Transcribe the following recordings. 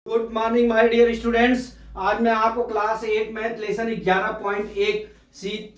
Good morning my dear students. आज मैं आपको क्लास 8 मैथ लेसन 11.1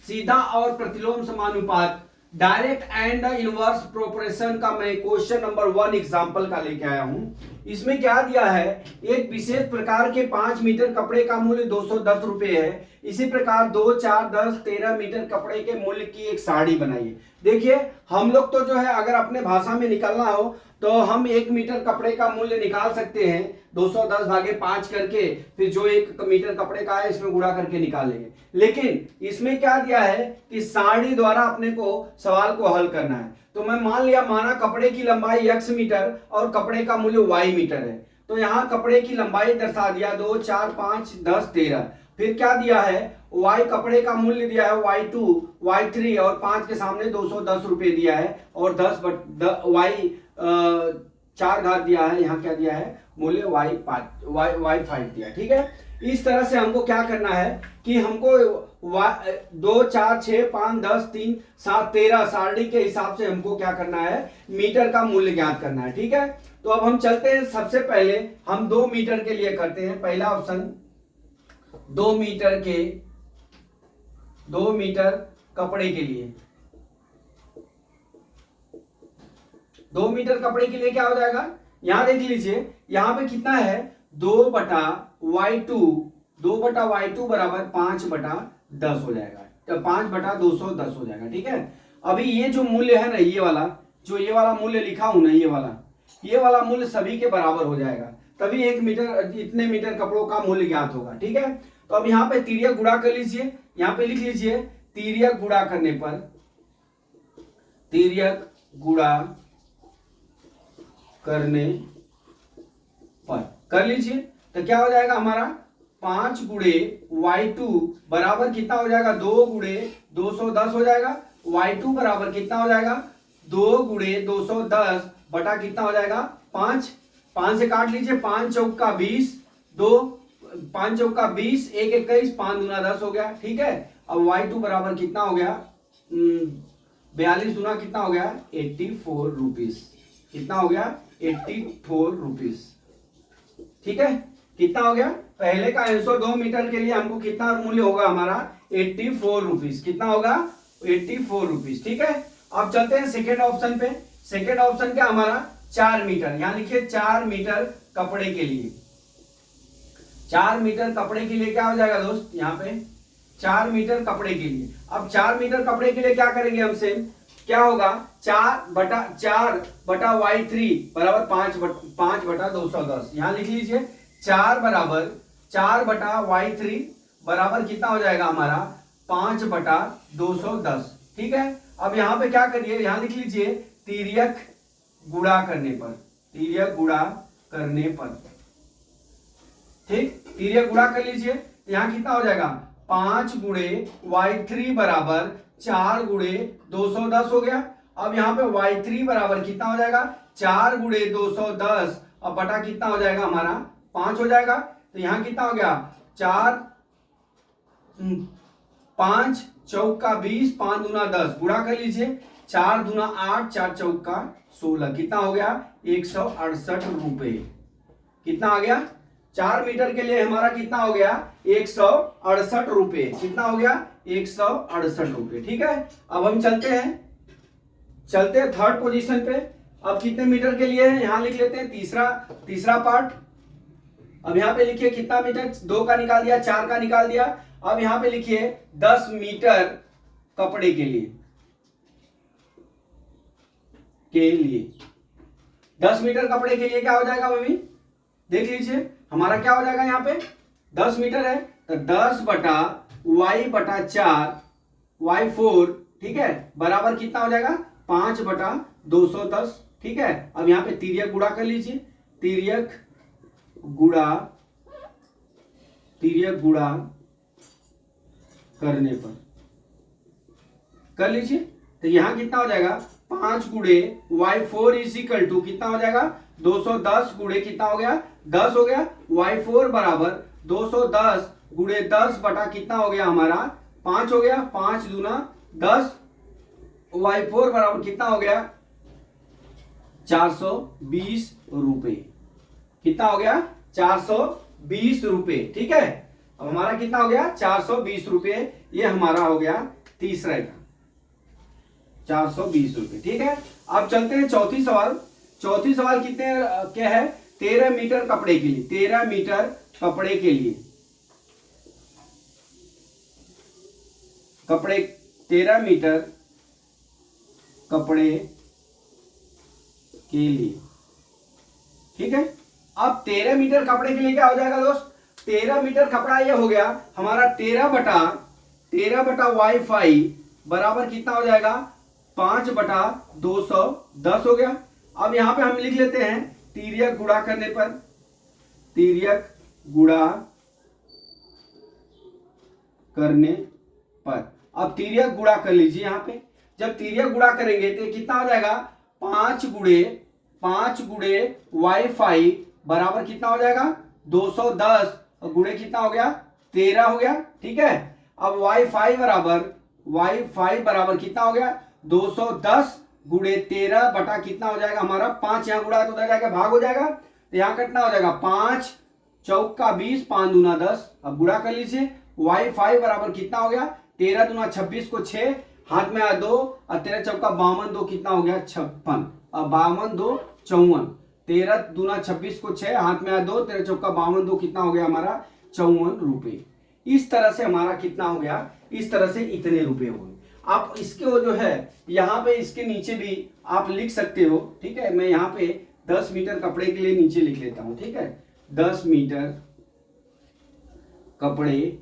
सीधा और प्रतिलोम समानुपात डायरेक्ट एंड इनवर्स प्रोपोर्शन का मैं क्वेश्चन नंबर 1 एग्जांपल का लेके आया हूं। इसमें क्या दिया है, एक विशेष प्रकार के 5 मीटर कपड़े का मूल्य 210 रुपए है। इसी प्रकार 2, 4, 10, 13 मीटर कपड़े के मूल्य की एक साड़ी बनाइए। देखिए हम लोग तो जो है अगर अपने भाषा में निकालना हो तो हम 1 मीटर कपड़े का मूल्य निकाल सकते हैं 210 भागे 5 करके, फिर जो 1 मीटर कपड़े का है इसमें गुणा करके निकालेंगे। लेकिन इसमें क्या दिया है कि सारणी द्वारा अपने को सवाल को हल करना है। तो मैं मान लिया, माना कपड़े की लंबाई x मीटर और कपड़े का मूल्य y मीटर है। तो यहाँ कपड़े की लंबाई दर्शा दिया 2, 4, 5, 10, 13। फिर क्या दिया है, y कपड़े का मूल्य दिया है y2, y3 और 5 के सामने 210 रुपए दिया है और 10 4 घात दिया है। यहाँ क्या दिया है, मूल्य y5 दिया। ठीक है, इस तरह से हमको क्या करना है कि हमको 2, 4, 6, 5, 10, 3, 7, 13 सारणी के हिसाब से हमको क्या करना है, मीटर का मूल्य ज्ञात करना है। ठीक है, तो अब हम चलते हैं। सबसे पहले हम 2 मीटर के लिए करते हैं। पहला ऑप्शन 2 मीटर कपड़े के लिए। 2 मीटर कपड़े के लिए क्या हो जाएगा, यहां देख लीजिए, यहां पे कितना है 2/y2 बराबर 5/10 हो जाएगा। तो 5/210 हो जाएगा। ठीक है, अभी ये जो मूल्य है ना, ये वाला मूल्य लिखा हूं ना, ये वाला मूल्य सभी के बराबर हो जाएगा, तभी 1 मीटर इतने मीटर कपड़ों का मूल्य ज्ञात होगा। ठीक है, तो अब यहाँ पे तिर्यक गुणा कर लीजिए। यहाँ पे लिख लीजिए तिर्यक गुणा करने पर, तिर्यक गुणा करने पर कर लीजिए तो क्या हो जाएगा हमारा, 5 गुणे y2 बराबर कितना हो जाएगा, 2 गुणे 210 हो जाएगा। y2 बराबर कितना हो जाएगा, 2 गुणे 210 बटा कितना हो जाएगा, 5। 5 से काट लीजिए, 5 चौक का 20, 5 चौक का 20, 1 21, 5 दूना 10 हो गया। ठीक है, अब y2 बराबर कितना हो गया, 42 दूना कितना हो गया, 84 रुपीज। कितना हो गया, 84 रुपीज। ठीक है, कितना हो गया, पहले का आंसर 2 मीटर के लिए हमको कितना मूल्य होगा हमारा, 84 रुपीज। कितना होगा, 84 रुपीज। ठीक है, अब चलते हैं सेकेंड ऑप्शन पे। सेकेंड ऑप्शन क्या हमारा, 4 मीटर। यहां लिखिए 4 मीटर कपड़े के लिए। 4 मीटर कपड़े के लिए क्या हो जाएगा दोस्त, यहाँ पे 4 मीटर कपड़े के लिए। अब 4 मीटर कपड़े के लिए क्या करेंगे हमसे, क्या होगा, 4/y3 बराबर 5/210। यहां लिख लीजिए 4/y3 बराबर कितना हो जाएगा हमारा, 5/210। ठीक है, अब यहां पे क्या करिए, यहां लिख लीजिए तिर्यक गुणा करने पर, तिर्यक गुणा करने पर। ठीक, तिर्यक गुणा कर लीजिए, यहां कितना हो जाएगा, 5 गुणे y3 बराबर 4 गुणे 210 हो गया। अब यहाँ पे y3 बराबर कितना हो जाएगा, 4 गुणे 210 और बटा कितना हो जाएगा हमारा, 5 हो जाएगा। तो यहाँ कितना हो गया, 5 चौक का 20, 5 दूना 10, गुणा कर लीजिए, 4 दूना 8, 4 चौक का 16, कितना हो गया, 168 रुपए। कितना आ गया, 4 मीटर के लिए हमारा कितना हो गया, 168 रुपए। कितना हो गया, 168 रुपए। ठीक है, अब हम चलते हैं थर्ड पोजीशन पे। अब कितने मीटर के लिए है, यहां लिख लेते हैं तीसरा पार्ट। अब यहां पे लिखिए कितना मीटर, 2 का निकाल दिया, 4 का निकाल दिया। अब यहां पे लिखिए 10 मीटर कपड़े के लिए 10 मीटर कपड़े के लिए क्या हो जाएगा मम्मी, देख लीजिए हमारा क्या हो जाएगा, यहाँ पे 10 मीटर है तो 10/y/4 y4, ठीक है, बराबर कितना हो जाएगा, 5/210। ठीक है, अब यहाँ पे तिर्यक गुणा कर लीजिए, तिर्यक गुणा करने पर कर लीजिए तो यहाँ कितना हो जाएगा, 5 गुणे y4 इजिकल टू कितना हो जाएगा, 210 गुणे कितना हो गया, 10 हो गया। y4 बराबर 210 गुणे 10 बटा कितना हो गया हमारा, 5 हो गया। 5 दूना 10, y4 बराबर कितना हो गया, 420 रुपए। कितना हो गया, 420 रुपए। ठीक है, अब हमारा कितना हो गया 420 रुपए, ये हमारा हो गया तीसरा का 420 रुपए। ठीक है, अब चलते हैं चौथी सवाल। चौथी सवाल कितने क्या है, 13 मीटर कपड़े के लिए, 13 मीटर कपड़े के लिए, कपड़े 13 मीटर कपड़े के लिए। ठीक है, अब 13 मीटर कपड़े के लिए क्या हो जाएगा दोस्त, 13 मीटर कपड़ा ये हो गया हमारा 13 बटा वाई बराबर कितना हो जाएगा 5/210 हो गया। अब यहां पे हम लिख लेते हैं तिर्यक गुणा करने पर, तिर्यक गुणा करने पर, अब तिर्यक गुणा कर लीजिए। यहां पे जब तिर्यक गुणा करेंगे तो कितना हो जाएगा 5 गुणे वाई बराबर कितना हो जाएगा 210 और गुणे कितना हो गया 13 हो गया। ठीक है, अब वाई फाई बराबर कितना हो गया 210 गुणे 13 बटा कितना हो जाएगा हमारा 5, यहां गुणा तो उधर जाएगा भाग हो जाएगा, तो यहां कितना हो जाएगा 5 चौका 20 5 दूना 10। अब गुणा कर लीजिए, वाई फाई बराबर कितना हो गया 13 दूना 26 को 6 हाथ में आया 2 और 13 चौका 52 2 कितना हो गया 56। अब 52 2 54, 13 दूना 26 को 6 हाथ में आया 2, 13 चौका 52 2 कितना हो गया हमारा 54 रुपए। इस तरह से हमारा कितना हो गया, इस तरह से इतने रुपए हो गए। आप इसके वो जो है यहाँ पे इसके नीचे भी आप लिख सकते हो। ठीक है, मैं यहाँ पे 10 मीटर कपड़े के लिए नीचे लिख लेता हूं। ठीक है, 10 मीटर कपड़े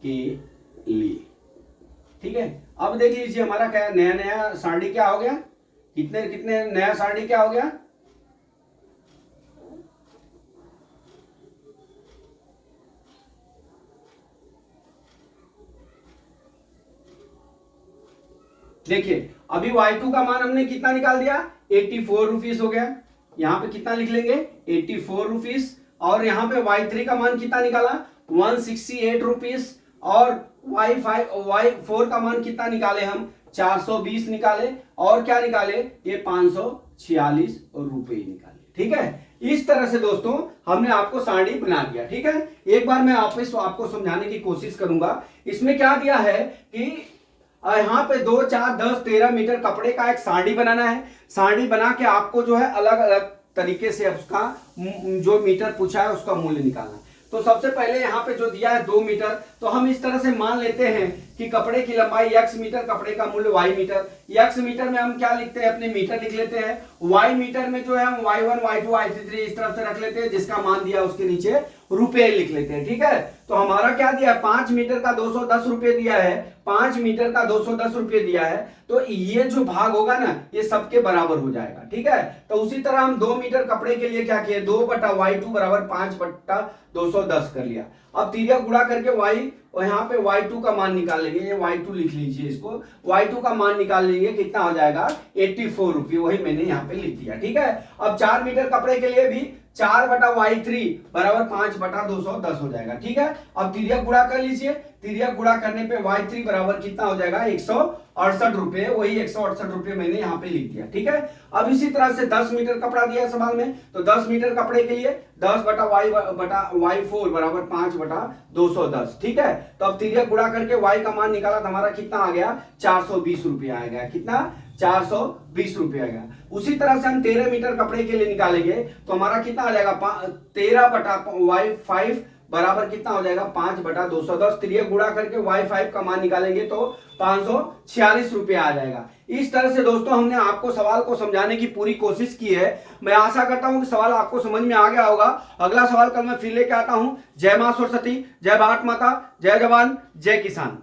के लिए। ठीक है, अब देख लीजिए हमारा क्या नया साड़ी क्या हो गया, कितने नया साड़ी क्या हो गया, देखिए अभी y2 का मान हमने कितना निकाल दिया 84 रुपीस हो गया। यहां पे कितना लिख लेंगे 84 रुपीस, और यहां पे y3 का मान कितना निकाला 168 रुपीस, और y4 का मान कितना निकाले हम 420 निकाले, और क्या निकाले ये 546 रुपए निकाले। ठीक है, इस तरह से दोस्तों हमने आपको सारणी बना दिया। ठीक है, एक बार मैं आपको समझाने की कोशिश करूंगा। इसमें क्या दिया है कि यहाँ पे 2 4 10 13 मीटर कपड़े का एक सारणी बनाना है। सारणी बना के आपको जो है अलग अलग तरीके से उसका जो मीटर पूछा है उसका मूल्य निकालना है। तो सबसे पहले यहाँ पे जो दिया है 2 मीटर, तो हम इस तरह से मान लेते हैं कि कपड़े की लंबाई x मीटर, कपड़े का मूल्य y मीटर। x मीटर में हम क्या लिखते हैं अपने मीटर लिख लेते हैं, y मीटर में जो है हम y1 y2 y3 इस तरफ से रख लेते हैं, जिसका मान दिया उसके नीचे रुपए लिख लेते हैं। ठीक है, तो हमारा क्या दिया 5 मीटर का 210 रुपए दिया है, 5 मीटर का 210 रुपए दिया है, तो ये जो भाग होगा ना ये सबके बराबर हो जाएगा। ठीक है, तो उसी तरह हम 2 मीटर कपड़े के लिए क्या किए 2/y2 बराबर 5/210 कर लिया। अब तिर्यक गुणा करके y और यहाँ पे y2 का मान निकाल लेंगे, ये y2 लिख लीजिए, इसको y2 का मान निकाल लेंगे, कितना हो जाएगा 84 रुपये, वही मैंने यहाँ पे लिख दिया। ठीक है, अब 4 मीटर कपड़े के लिए भी 4/y3 बराबर 5/210 हो जाएगा। ठीक है, अब तिर्यक गुणा कर लीजिए, तिर्यक गुणा करने पे y3 बराबर कितना हो जाएगा 168 रुपये, वही 168 रुपये मैंने यहाँ पे लिख दिया। ठीक है, अब इसी तरह से 10 मीटर कपड़ा दिया सवाल में, तो 10 मीटर कपड़े के लिए 10/y4 बराबर 5/210। ठीक है, तो अब तिर्यक गुणा करके y का मान निकाला तो हमारा कितना आ गया 420 रुपये आ गया। कितना 420 रुपये आ गया। उसी तरह से हम 13 मीटर कपड़े के लिए निकालेंगे तो हमारा कितना आ जाएगा 13/y5 बराबर कितना हो जाएगा 5/210। तिर्यक गुणा करके y5 का मान निकालेंगे तो 546 रुपये आ जाएगा। इस तरह से दोस्तों हमने आपको सवाल को समझाने की पूरी कोशिश की है। मैं आशा करता हूं कि सवाल आपको समझ में आ गया होगा। अगला सवाल कल मैं फिर लेके आता हूं। जय मां सरस्वती, जय भारत माता, जय जवान, जय किसान।